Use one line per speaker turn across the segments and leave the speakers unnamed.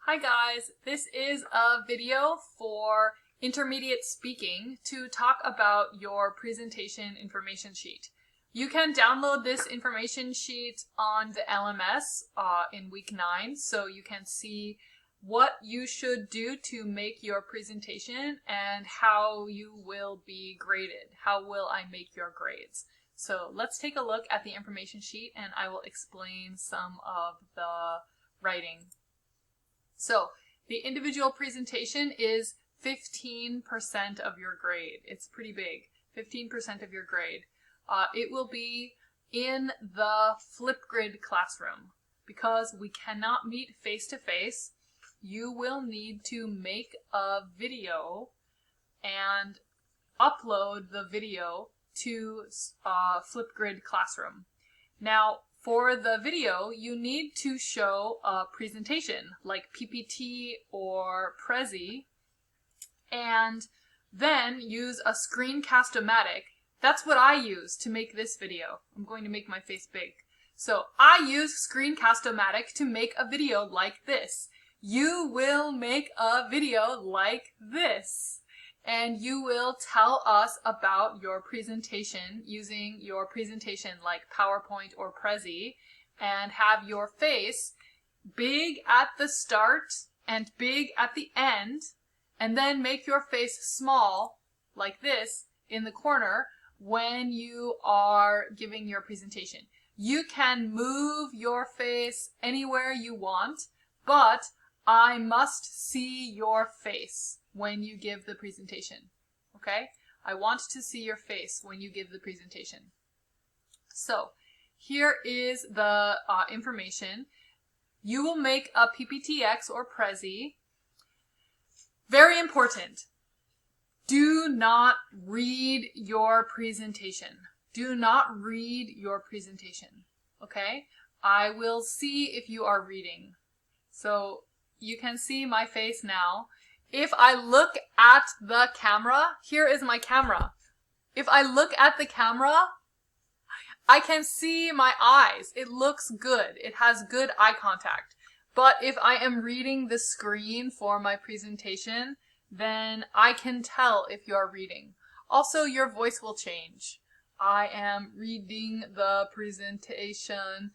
Hi guys, this is a video for intermediate speaking to talk about your presentation information sheet. You can download this information sheet on the LMS in week 9, so you can see what you should do to make your presentation and how you will be graded. How will I make your grades? So let's take a look at the information sheet and I will explain some of the writing. So the individual presentation is 15% of your grade. It's pretty big, 15% of your grade. It will be in the Flipgrid classroom. Because we cannot meet face-to-face, you will need to make a video and upload the video to Flipgrid classroom. Now, for the video, you need to show a presentation like PPT or Prezi, and then use a Screencast-O-Matic. That's what I use to make this video. I'm going to make my face big. So I use Screencast-O-Matic to make a video like this. You will make a video like this. And you will tell us about your presentation using your presentation like PowerPoint or Prezi, and have your face big at the start and big at the end, and then make your face small like this in the corner when you are giving your presentation. You can move your face anywhere you want, but I must see your face when you give the presentation, okay? I want to see your face when you give the presentation. So here is the information. You will make a PPTX or Prezi. Very important. Do not read your presentation. Do not read your presentation, okay? I will see if you are reading. So you can see my face now. If I look at the camera, here is my camera. If I look at the camera, I can see my eyes. It looks good. It has good eye contact. But if I am reading the screen for my presentation, then I can tell if you are reading. Also, your voice will change. I am reading the presentation.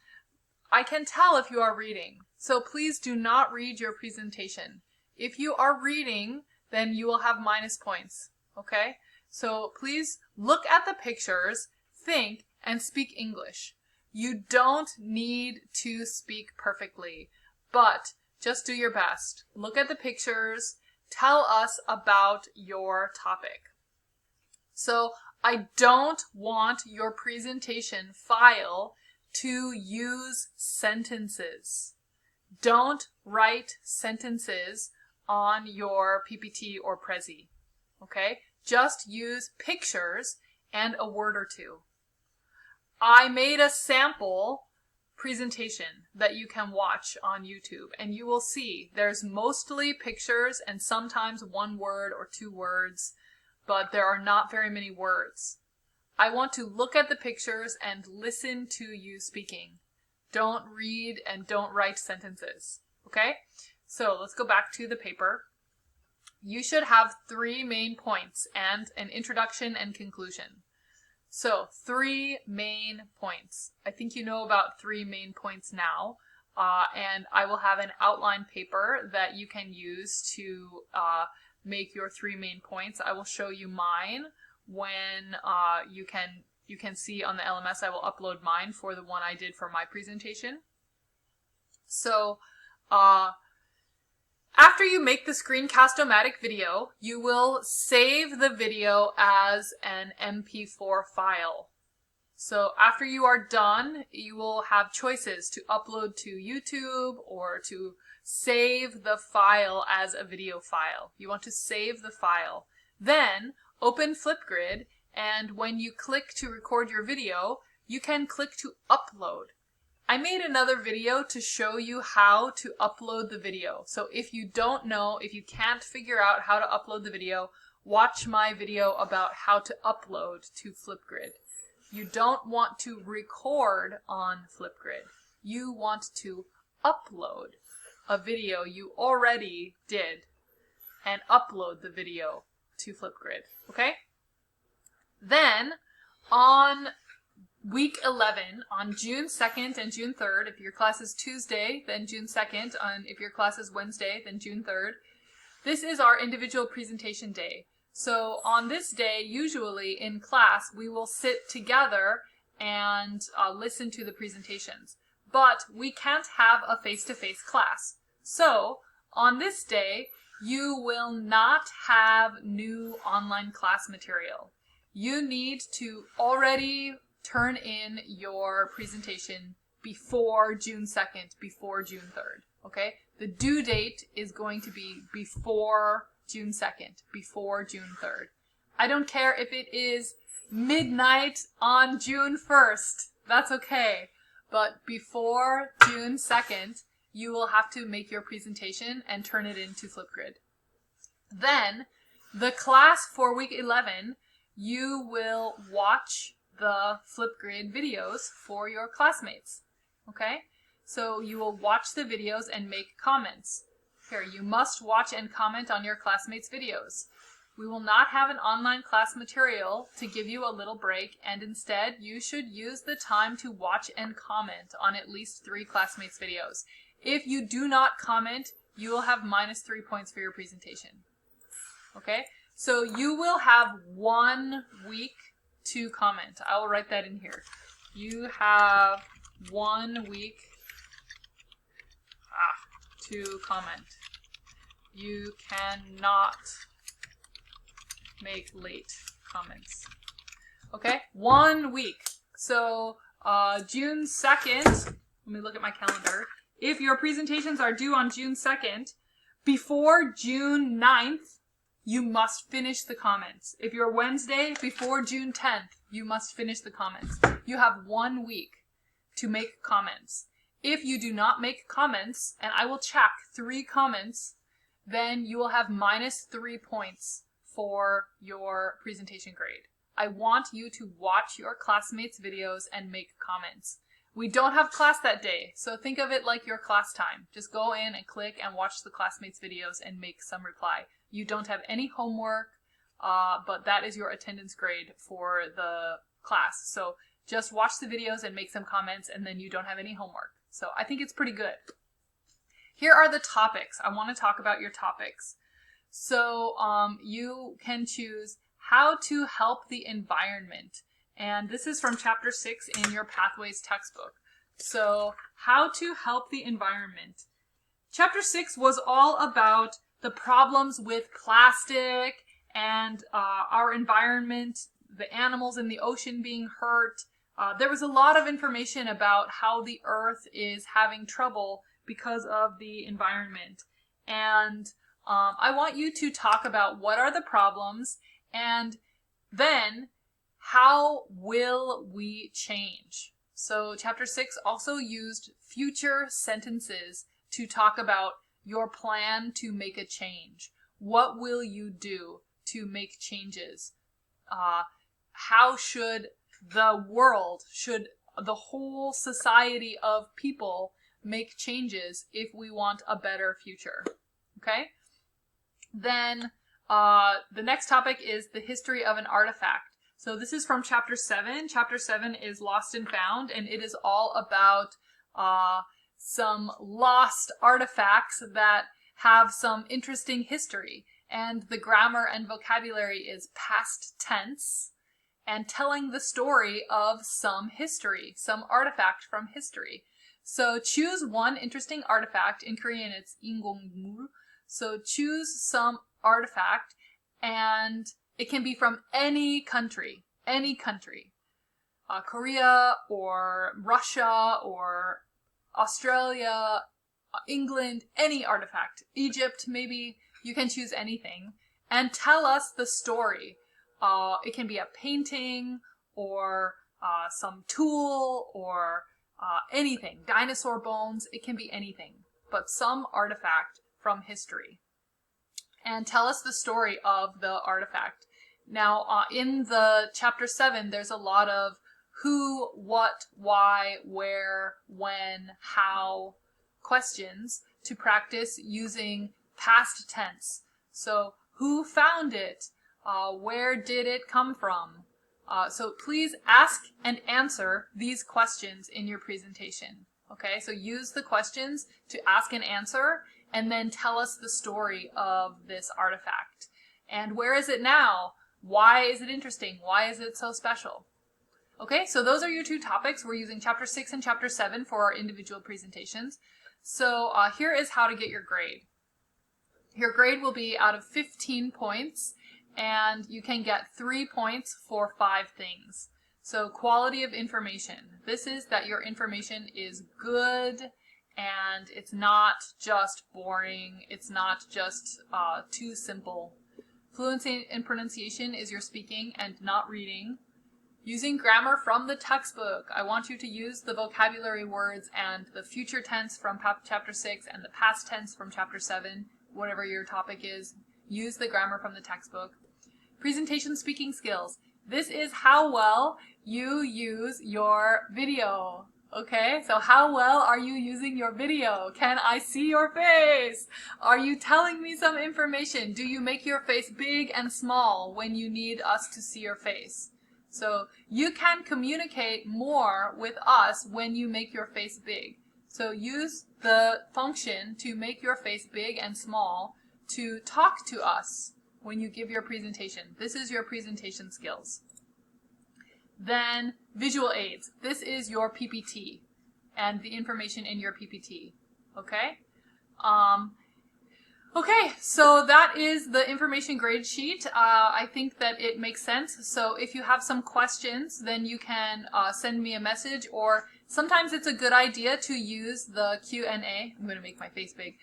I can tell if you are reading. So please do not read your presentation. If you are reading, then you will have minus points, okay? So please look at the pictures, think, and speak English. You don't need to speak perfectly, but just do your best. Look at the pictures, tell us about your topic. So I don't want your presentation file to use sentences. Don't write sentences on your PPT or Prezi, okay? Just use pictures and a word or two. I made a sample presentation that you can watch on YouTube, and you will see there's mostly pictures and sometimes one word or two words, but there are not very many words. I want to look at the pictures and listen to you speaking. Don't read and don't write sentences, okay? So let's go back to the paper. You should have 3 main points and an introduction and conclusion. So 3 main points. I think you know about 3 main points now, and I will have an outline paper that you can use to make your 3 main points. I will show you mine when you can see on the LMS. I will upload mine for the one I did for my presentation. So after you make the Screencast-O-Matic video, you will save the video as an MP4 file. So after you are done, you will have choices to upload to YouTube or to save the file as a video file. You want to save the file. Then open Flipgrid, and when you click to record your video, you can click to upload. I made another video to show you how to upload the video. So if you don't know, if you can't figure out how to upload the video, watch my video about how to upload to Flipgrid. You don't want to record on Flipgrid. You want to upload. a video you already did and upload the video to Flipgrid, okay? Then on week 11, on June 2nd and June 3rd, if your class is Tuesday, then June 2nd, if your class is Wednesday, then June 3rd, this is our individual presentation day. So on this day, usually in class, we will sit together and listen to the presentations. But we can't have a face-to-face class. So on this day, you will not have new online class material. You need to already turn in your presentation before June 2nd, before June 3rd, okay? The due date is going to be before June 2nd, before June 3rd. I don't care if it is midnight on June 1st, that's okay. But before June 2nd, you will have to make your presentation and turn it into Flipgrid. Then, the class for week 11, you will watch the Flipgrid videos for your classmates, okay? So you will watch the videos and make comments. Here, you must watch and comment on your classmates' videos. We will not have an online class material to give you a little break, and instead you should use the time to watch and comment on at least 3 classmates' videos. If you do not comment, you will have -3 points for your presentation. Okay? So you will have 1 week to comment. I will write that in here. You have 1 week to comment. You cannot make late comments. Okay? 1 week. So June 2nd, let me look at my calendar. If your presentations are due on June 2nd, before June 9th, you must finish the comments. If you're Wednesday, before June 10th, you must finish the comments. You have 1 week to make comments. If you do not make comments, and I will check 3 comments, then you will have -3 points for your presentation grade. I want you to watch your classmates' videos and make comments. We don't have class that day, so think of it like your class time. Just go in and click and watch the classmates' videos and make some reply. You don't have any homework, but that is your attendance grade for the class. So just watch the videos and make some comments, and then you don't have any homework. So I think it's pretty good. Here are the topics. I want to talk about your topics. So you can choose how to help the environment. And this is from chapter 6 in your Pathways textbook. So how to help the environment. Chapter 6 was all about the problems with plastic and our environment, the animals in the ocean being hurt. There was a lot of information about how the earth is having trouble because of the environment. And I want you to talk about what are the problems and then how will we change. So chapter 6 also used future sentences to talk about your plan to make a change. What will you do to make changes? How should the world, should the whole society of people make changes if we want a better future? Okay? Then the next topic is the history of an artifact. So this is from chapter 7. Chapter 7 is Lost and Found, and it is all about some lost artifacts that have some interesting history. And the grammar and vocabulary is past tense and telling the story of some history, some artifact from history. So choose one interesting artifact. In Korean, it's 인공물. So choose some artifact, and it can be from any country, Korea or Russia or Australia, England, any artifact, Egypt maybe, you can choose anything, and tell us the story. It can be a painting or some tool or anything, dinosaur bones, it can be anything, but some artifact from history. And tell us the story of the artifact. Now, in the chapter 7, there's a lot of who, what, why, where, when, how questions. to practice using past tense. So who found it? Where did it come from? So please ask and answer these questions in your presentation. Okay, so use the questions to ask and answer, and then tell us the story of this artifact. And where is it now? Why is it interesting? Why is it so special? Okay, so those are your two topics. We're using Chapter 6 and Chapter 7 for our individual presentations. So here is how to get your grade. Your grade will be out of 15 points, and you can get 3 points for 5 things. So quality of information. This is that your information is good and it's not just boring. It's not just too simple. Fluency and pronunciation is your speaking and not reading. Using grammar from the textbook. I want you to use the vocabulary words and the future tense from Chapter 6 and the past tense from Chapter 7, whatever your topic is. Use the grammar from the textbook. Presentation speaking skills. This is how well you use your video. Okay, so how well are you using your video? Can I see your face? Are you telling me some information? Do you make your face big and small when you need us to see your face? So you can communicate more with us when you make your face big. So use the function to make your face big and small to talk to us when you give your presentation. This is your presentation skills. Then visual aids. This is your PPT and the information in your PPT. Okay? Okay, so that is the information grade sheet. I think that it makes sense. So if you have some questions, then you can send me a message, or sometimes it's a good idea to use the Q&A. I'm going to make my face big.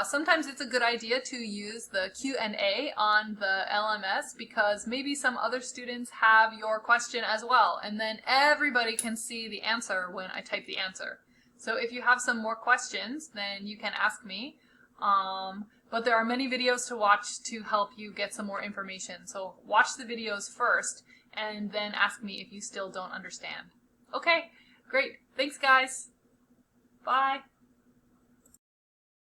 Sometimes it's a good idea to use the Q&A on the LMS because maybe some other students have your question as well, and then everybody can see the answer when I type the answer. So if you have some more questions, then you can ask me. But there are many videos to watch to help you get some more information. So watch the videos first and then ask me if you still don't understand. Okay, great. Thanks, guys. Bye.